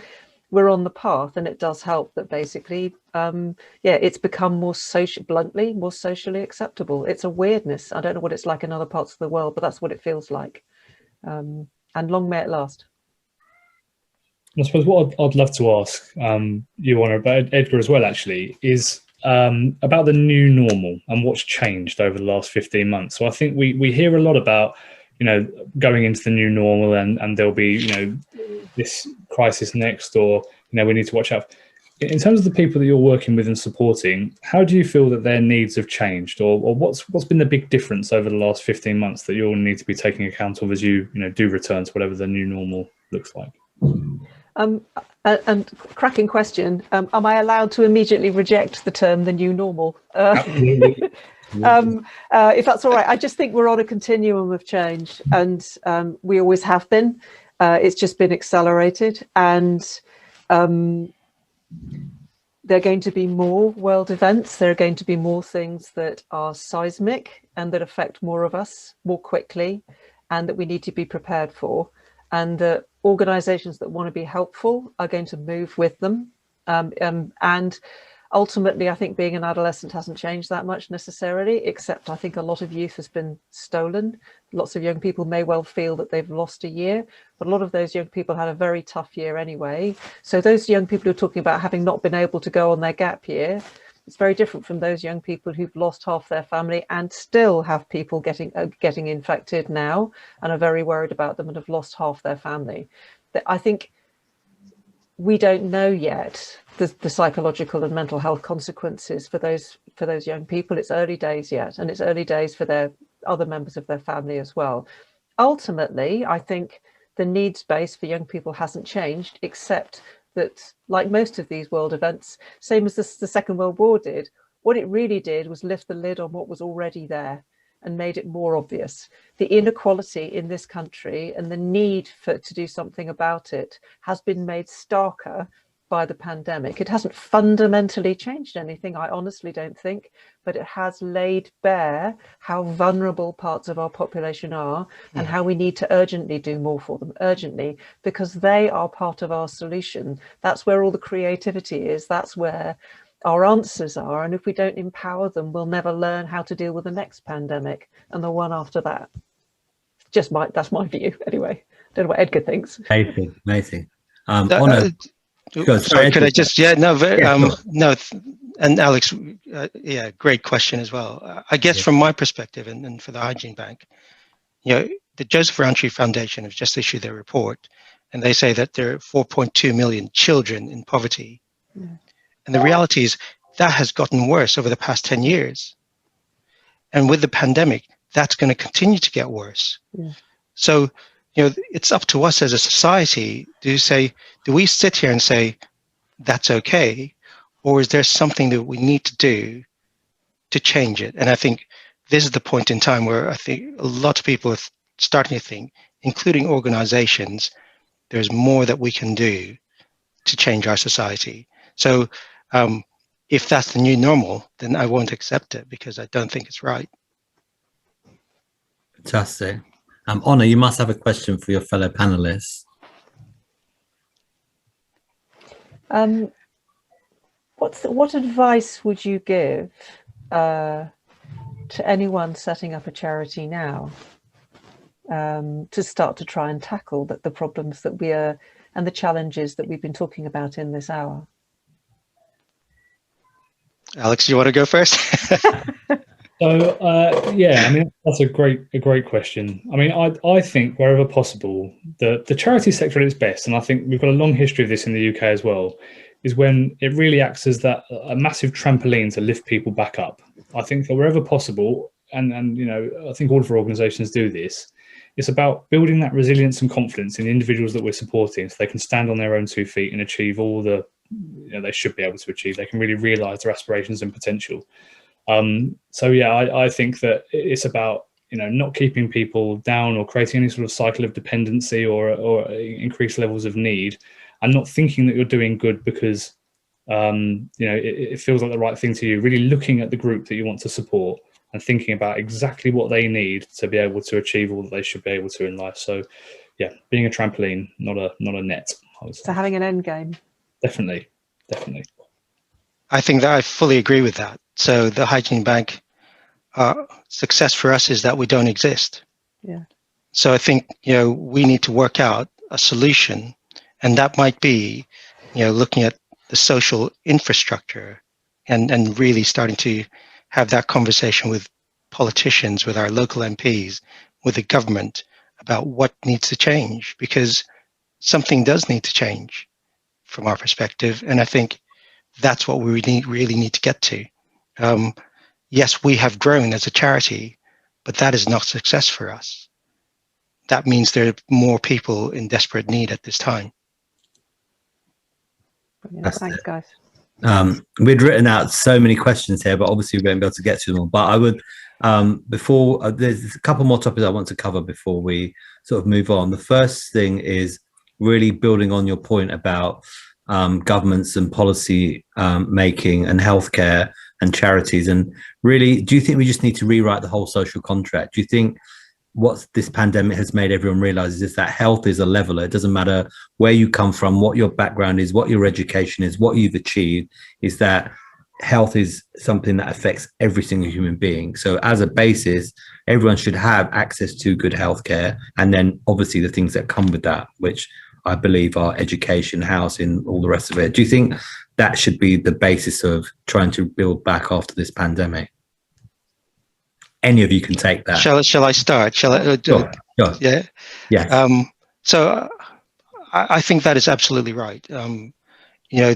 we're on the path, and it does help that basically, it's become more bluntly, more socially acceptable. It's a weirdness. I don't know what it's like in other parts of the world, but that's what it feels like. And long may it last. I suppose what I'd love to ask you, Honor, about Edgar as well, actually, is about the new normal and what's changed over the last 15 months. So I think we hear a lot about, going into the new normal and there'll be, this crisis next, or, we need to watch out. In terms of the people that you're working with and supporting, how do you feel that their needs have changed, or what's been the big difference over the last 15 months that you'll need to be taking account of as you, do return to whatever the new normal looks like? And cracking question. Am I allowed to immediately reject the term "the new normal"? Absolutely. If that's all right. I just think we're on a continuum of change, and we always have been. It's just been accelerated, and there are going to be more world events. There are going to be more things that are seismic and that affect more of us more quickly, and that we need to be prepared for. And the organizations that want to be helpful are going to move with them. And ultimately, I think being an adolescent hasn't changed that much necessarily, except I think a lot of youth has been stolen. Lots of young people may well feel that they've lost a year, but a lot of those young people had a very tough year anyway. So those young people who are talking about having not been able to go on their gap year, it's very different from those young people who've lost half their family and still have people getting infected now and are very worried about them and have lost half their family. I think we don't know yet the psychological and mental health consequences for those young people. It's early days yet, and it's early days for their other members of their family as well. Ultimately, I think the needs base for young people hasn't changed, except that, like most of these world events, same as the Second World War did, what it really did was lift the lid on what was already there and made it more obvious. The inequality in this country and the need to do something about it has been made starker by the pandemic. It hasn't fundamentally changed anything, I honestly don't think, but it has laid bare how vulnerable parts of our population are and how we need to urgently do more for them, urgently, because they are part of our solution. That's where all the creativity is. That's where our answers are. And if we don't empower them, we'll never learn how to deal with the next pandemic and the one after that. That's my view anyway. Don't know what Edgar thinks. Amazing. Sorry, could I just, no, and Alex, great question as well. I guess from my perspective and for the Hygiene Bank, the Joseph Rowntree Foundation have just issued their report, and they say that there are 4.2 million children in poverty. Yeah. And the reality is that has gotten worse over the past 10 years. And with the pandemic, that's going to continue to get worse. Yeah. So, it's up to us as a society to say, do we sit here and say, that's okay? Or is there something that we need to do to change it? And I think this is the point in time where I think a lot of people are starting to think, including organizations, there's more that we can do to change our society. So if that's the new normal, then I won't accept it because I don't think it's right. Fantastic. Honor, you must have a question for your fellow panelists. What advice would you give to anyone setting up a charity now to start to try and tackle the problems that we are and the challenges that we've been talking about in this hour? Alex, do you want to go first? So, that's a great question. I mean, I think wherever possible, the charity sector at its best, and I think we've got a long history of this in the UK as well, is when it really acts as a massive trampoline to lift people back up. I think that wherever possible, and I think all of our organisations do this, it's about building that resilience and confidence in the individuals that we're supporting so they can stand on their own 2 feet and achieve all the they should be able to achieve. They can really realise their aspirations and potential. I think that it's about not keeping people down or creating any sort of cycle of dependency or increased levels of need, and not thinking that you're doing good because it feels like the right thing to you. Really looking at the group that you want to support and thinking about exactly what they need to be able to achieve all that they should be able to in life. So, being a trampoline, not a net. So having an end game. Definitely. I think that I fully agree with that. So the Hygiene Bank, success for us is that we don't exist. Yeah. So I think, we need to work out a solution, and that might be, looking at the social infrastructure and really starting to have that conversation with politicians, with our local MPs, with the government about what needs to change, because something does need to change from our perspective. And I think that's what we really need to get to. Yes, we have grown as a charity, but that is not success for us. That means there are more people in desperate need at this time. Thanks, guys. We'd written out so many questions here, but obviously we won't be able to get to them all. But I would, there's a couple more topics I want to cover before we sort of move on. The first thing is really building on your point about governments and policy making and healthcare and charities. And really, do you think we just need to rewrite the whole social contract? Do you think what this pandemic has made everyone realize is that health is a leveler? It doesn't matter where you come from, what your background is, what your education is, what you've achieved, is that health is something that affects every single human being. So as a basis, everyone should have access to good healthcare, and then obviously the things that come with that, which I believe are education, housing, all the rest of it. Do you think that should be the basis of trying to build back after this pandemic? Any of you can take that. Shall I start? Shall I do? Sure. Yeah. Yeah. So I think that is absolutely right. You know,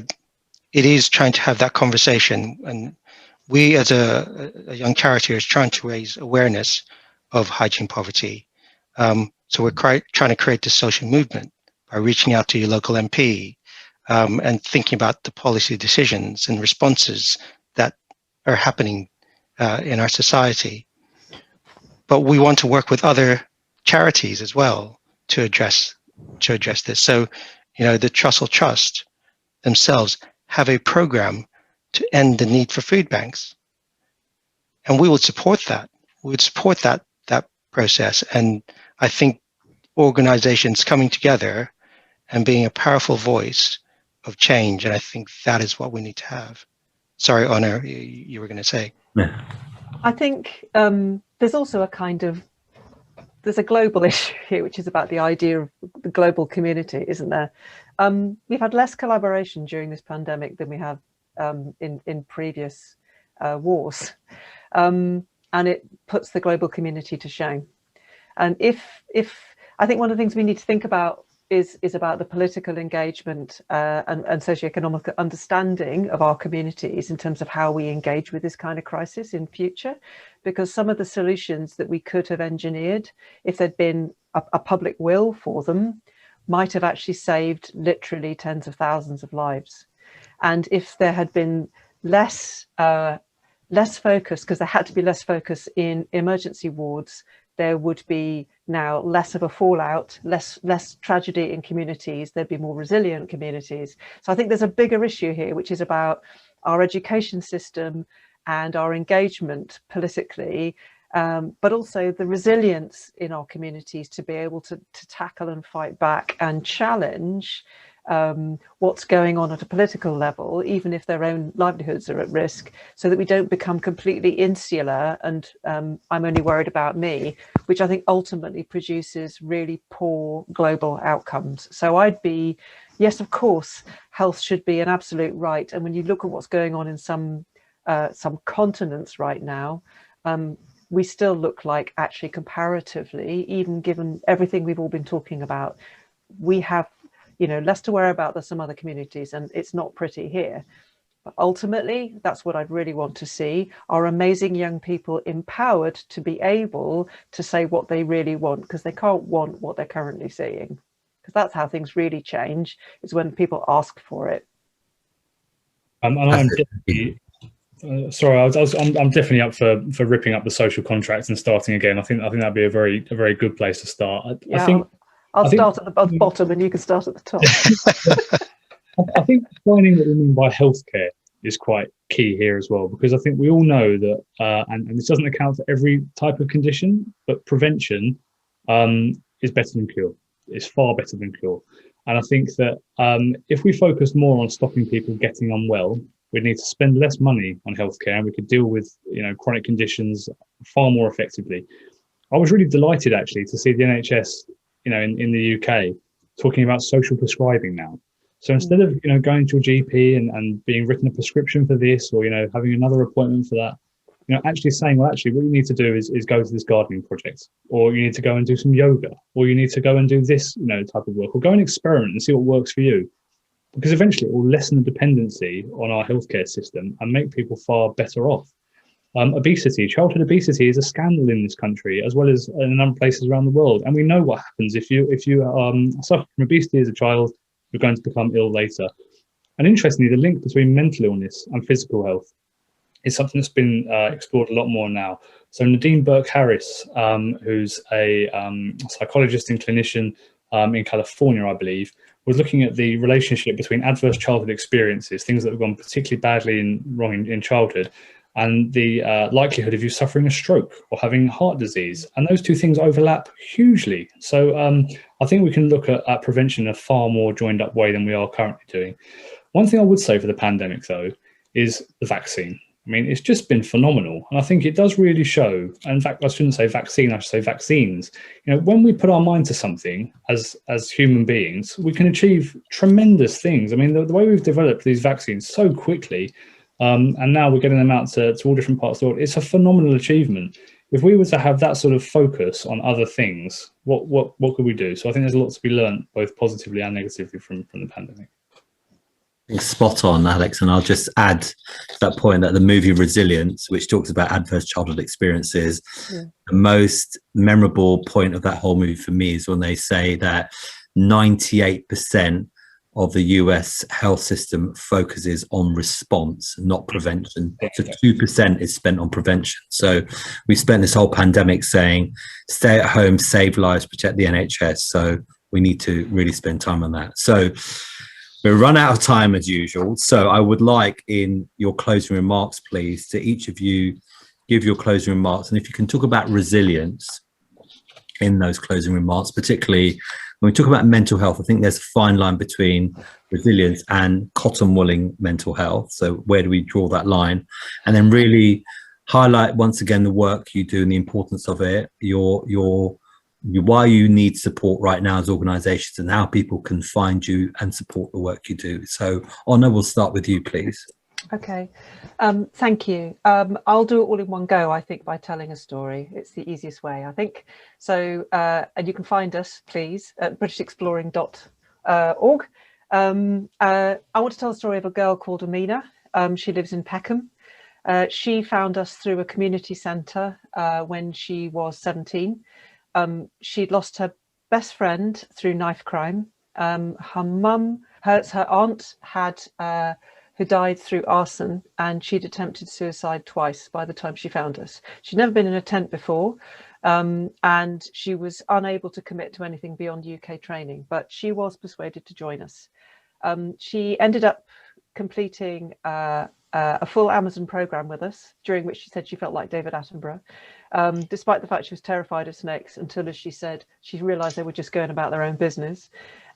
it is trying to have that conversation, and we as a young charity is trying to raise awareness of hygiene poverty. So we're trying to create this social movement by reaching out to your local MP and thinking about the policy decisions and responses that are happening in our society. But we want to work with other charities as well to address this. So, you know, the Trussell Trust themselves have a program to end the need for food banks, and we would support that. We would support that process. And I think organizations coming together and being a powerful voice of change, and I think that is what we need to have. Sorry, Honor, you were going to say. Yeah. I think there's also there's a global issue here, which is about the idea of the global community, isn't there? We've had less collaboration during this pandemic than we have in previous wars, and it puts the global community to shame. And if I think one of the things we need to think about is about the political engagement and socioeconomic understanding of our communities in terms of how we engage with this kind of crisis in future, because some of the solutions that we could have engineered, if there'd been a public will for them, might have actually saved literally tens of thousands of lives. And if there had been less focus, because there had to be less focus in emergency wards, there would be now less of a fallout, less tragedy in communities. There'd be more resilient communities. So I think there's a bigger issue here, which is about our education system and our engagement politically, but also the resilience in our communities to be able to tackle and fight back and challenge what's going on at a political level, even if their own livelihoods are at risk, so that we don't become completely insular and I'm only worried about me, which I think ultimately produces really poor global outcomes. So I'd be, yes, of course, health should be an absolute right. And when you look at what's going on in some continents right now, we still look like, actually comparatively, even given everything we've all been talking about, we have, you know, less to worry about than some other communities, and it's not pretty here. But ultimately, that's what I'd really want to see, our amazing young people empowered to be able to say what they really want, because they can't want what they're currently seeing. Because that's how things really change, is when people ask for it. And I'm definitely, sorry, I'm definitely up for ripping up the social contracts and starting again. I think that'd be a very good place to start. I'll start at the bottom and you can start at the top. I think defining what we mean by healthcare is quite key here as well, because I think we all know that, and this doesn't account for every type of condition, but prevention is better than cure. It's far better than cure. And I think that if we focus more on stopping people getting unwell, we need to spend less money on healthcare, and we could deal with, you know, chronic conditions far more effectively. I was really delighted actually to see the NHS, you know, in the UK talking about social prescribing now. So instead of, you know, going to your GP and being written a prescription for this, or, you know, having another appointment for that, you know, actually saying, well, actually what you need to do is go to this gardening project, or you need to go and do some yoga, or you need to go and do this, you know, type of work, or go and experiment and see what works for you. Because eventually it will lessen the dependency on our healthcare system and make people far better off. Obesity, childhood obesity is a scandal in this country, as well as in a number of places around the world. And we know what happens if you suffer from obesity as a child, you're going to become ill later. And interestingly, the link between mental illness and physical health is something that's been explored a lot more now. So Nadine Burke-Harris, who's a psychologist and clinician in California, I believe, was looking at the relationship between adverse childhood experiences, things that have gone particularly badly wrong in childhood, and the likelihood of you suffering a stroke or having heart disease. And those two things overlap hugely. So I think we can look at prevention in a far more joined up way than we are currently doing. One thing I would say for the pandemic, though, is the vaccine. I mean, it's just been phenomenal. And I think it does really show, and in fact, I shouldn't say vaccine, I should say vaccines. You know, when we put our mind to something as human beings, we can achieve tremendous things. I mean, the way we've developed these vaccines so quickly, and now we're getting them out to all different parts of the world, it's a phenomenal achievement. if we were to have that sort of focus on other things, what could we do? So I think there's a lot to be learned, both positively and negatively, from the pandemic. Spot on, Alex. And I'll just add to that point that the movie Resilience, which talks about adverse childhood experiences, the most memorable point of that whole movie for me is when they say that 98% of the US health system focuses on response, not prevention. So 2% is spent on prevention. So we spent this whole pandemic saying, stay at home, save lives, protect the NHS. So we need to really spend time on that. So we've run out of time as usual. So I would like, in your closing remarks, please, to each of you give your closing remarks. And if you can talk about resilience in those closing remarks, particularly when we talk about mental health, I think there's a fine line between resilience and cotton wooling mental health. So where do we draw that line? And then really highlight once again the work you do and the importance of it, why you need support right now as organizations, and how people can find you and support the work you do. So Honor, we'll start with you, please. Okay, thank you. I'll do it all in one go, I think, by telling a story. It's the easiest way, I think. So, and you can find us, please, at britishexploring.org. I want to tell the story of a girl called Amina. She lives in Peckham. She found us through a community centre when she was 17. She'd lost her best friend through knife crime. Her aunt who died through arson, and she'd attempted suicide twice by the time she found us. She'd never been in a tent before, and she was unable to commit to anything beyond UK training, but she was persuaded to join us. She ended up completing a full Amazon program with us, during which she said she felt like David Attenborough, despite the fact she was terrified of snakes, until, as she said, she realized they were just going about their own business.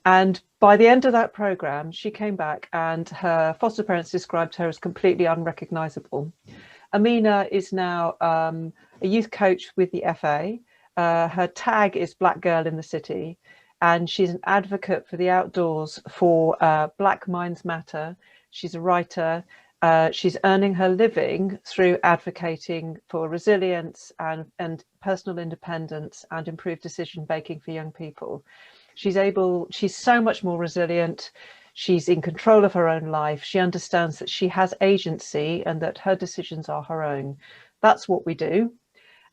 And by the end of that program, she came back and her foster parents described her as completely unrecognizable. Amina is now a youth coach with the FA. Her tag is Black Girl in the City, and she's an advocate for the outdoors, for Black Minds Matter. She's a writer. She's earning her living through advocating for resilience and personal independence and improved decision making for young people. She's so much more resilient. She's in control of her own life. She understands that she has agency and that her decisions are her own. That's what we do.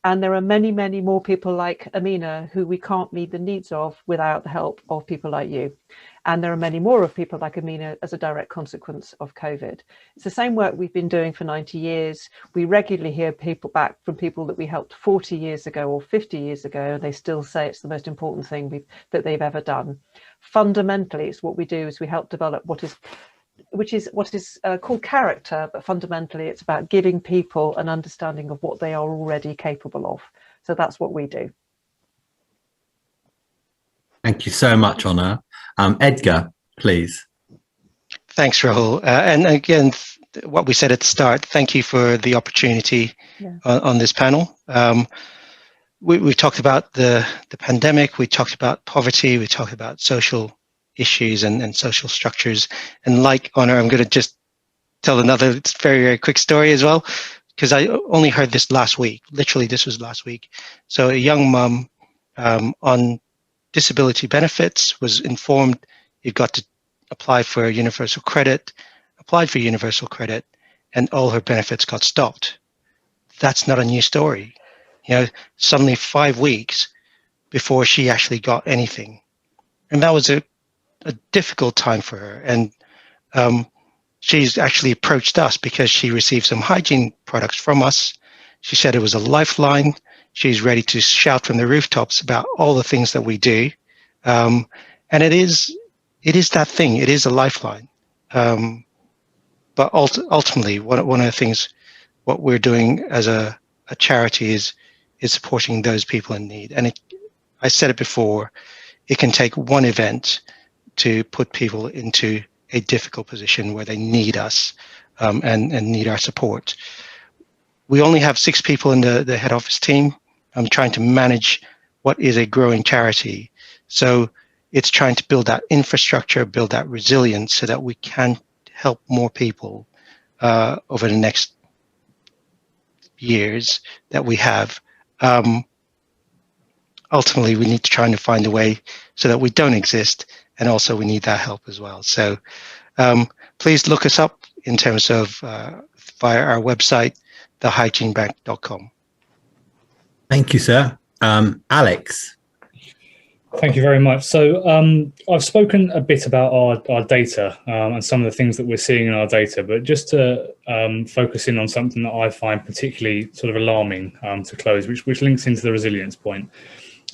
And there are many, many more people like Amina who we can't meet the needs of without the help of people like you. And there are many more of people like Amina as a direct consequence of COVID. It's the same work we've been doing for 90 years. We regularly hear people back from people that we helped 40 years ago or 50 years ago, and they still say it's the most important thing that they've ever done. Fundamentally, it's what we do is we help develop what is called character, but fundamentally it's about giving people an understanding of what they are already capable of. So that's what we do. Thank you so much, Honor. Edgar, please. Thanks, Rahul. And again, what we said at the start, thank you for the opportunity on this panel. We talked about the pandemic, we talked about poverty, we talked about social issues and social structures. And like Honor, I'm going to just tell another very, very quick story as well, because I only heard this last week. Literally, this was last week. So a young mum on disability benefits was informed you've got to apply for universal credit, applied for universal credit, and all her benefits got stopped. That's not a new story. Suddenly 5 weeks before she actually got anything. And that was a difficult time for her. And she's actually approached us because she received some hygiene products from us. She said it was a lifeline. She's ready to shout from the rooftops about all the things that we do. And it is that thing. It is a lifeline. But ultimately, one of the things, what we're doing as a charity is supporting those people in need. And I said it before, it can take one event to put people into a difficult position where they need us and need our support. We only have 6 people in the head office team. I'm trying to manage what is a growing charity. So it's trying to build that infrastructure, build that resilience so that we can help more people over the next years that we have ultimately we need to try and find a way so that we don't exist, and also we need that help as well. So please look us up in terms of via our website, thehygienebank.com. Thank you, sir. Alex. Thank you very much. So I've spoken a bit about our data and some of the things that we're seeing in our data, but just to focus in on something that I find particularly sort of alarming to close, which links into the resilience point.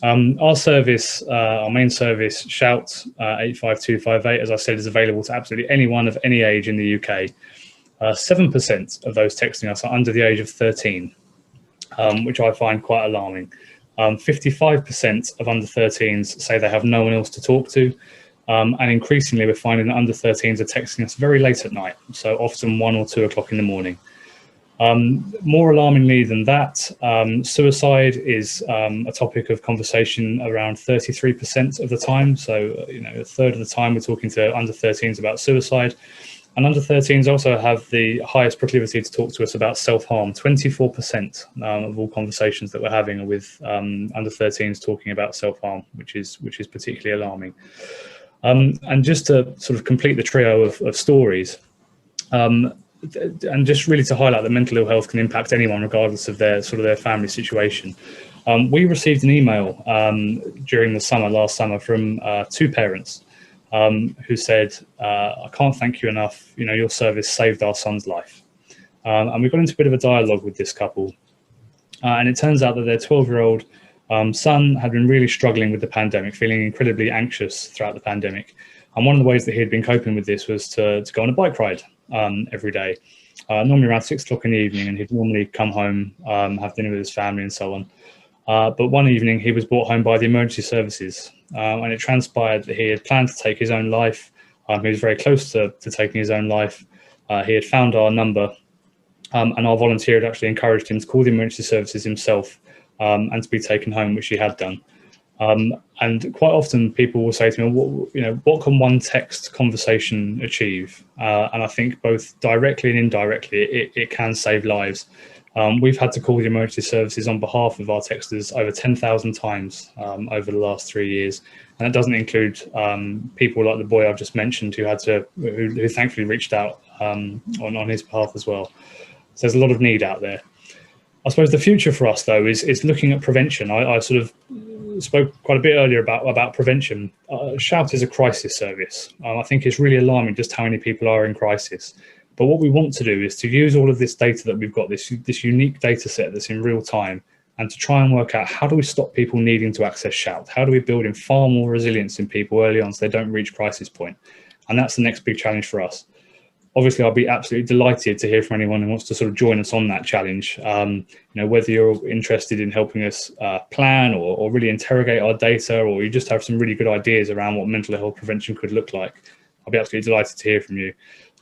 Our service, our main service, Shout 85258, as I said, is available to absolutely anyone of any age in the UK. 7% of those texting us are under the age of 13, which I find quite alarming. 55% of under 13s say they have no one else to talk to. And increasingly, we're finding that under 13s are texting us very late at night, so often 1 or 2 o'clock in the morning. More alarmingly than that, suicide is a topic of conversation around 33% of the time. So, a third of the time we're talking to under 13s about suicide. And under 13s also have the highest proclivity to talk to us about self-harm. 24% of all conversations that we're having are with under 13s talking about self-harm, which is particularly alarming. And just to sort of complete the trio of stories, and just really to highlight that mental ill health can impact anyone regardless of their family situation. We received an email during the last summer from 2 parents who said, I can't thank you enough, your service saved our son's life. And we got into a bit of a dialogue with this couple. And it turns out that their 12-year-old son had been really struggling with the pandemic, feeling incredibly anxious throughout the pandemic. And one of the ways that he had been coping with this was to go on a bike ride every day, normally around 6 o'clock in the evening, and he'd normally come home, have dinner with his family and so on. But one evening he was brought home by the emergency services, and it transpired that he had planned to take his own life. He was very close to taking his own life. He had found our number, and our volunteer had actually encouraged him to call the emergency services himself and to be taken home, which he had done. And quite often people will say to me, what can one text conversation achieve? And I think both directly and indirectly, it can save lives. We've had to call the emergency services on behalf of our texters over 10,000 times over the last 3 years. And that doesn't include people like the boy I've just mentioned who thankfully reached out on his behalf as well. So there's a lot of need out there. I suppose the future for us, though, is looking at prevention. I sort of spoke quite a bit earlier about prevention. Shout is a crisis service. I think it's really alarming just how many people are in crisis. But what we want to do is to use all of this data that we've got, this unique data set that's in real time, and to try and work out how do we stop people needing to access Shout? How do we build in far more resilience in people early on so they don't reach crisis point? And that's the next big challenge for us. Obviously, I'll be absolutely delighted to hear from anyone who wants to sort of join us on that challenge. Whether you're interested in helping us plan or really interrogate our data, or you just have some really good ideas around what mental health prevention could look like, I'll be absolutely delighted to hear from you.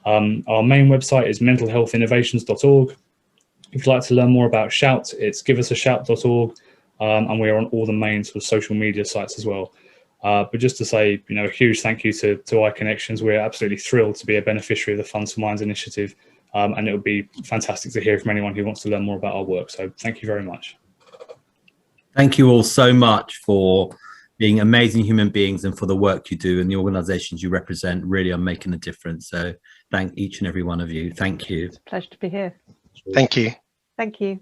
Our main website is mentalhealthinnovations.org. If you'd like to learn more about Shout, it's giveusashout.org, and we're on all the main sort of social media sites as well. But just to say, a huge thank you to iConnections. We're absolutely thrilled to be a beneficiary of the Funds4Minds initiative, and it would be fantastic to hear from anyone who wants to learn more about our work. So thank you very much. Thank you all so much for being amazing human beings and for the work you do, and the organizations you represent really are making a difference. So thank each and every one of you. Thank you. It's a pleasure to be here. Thank you. Thank you.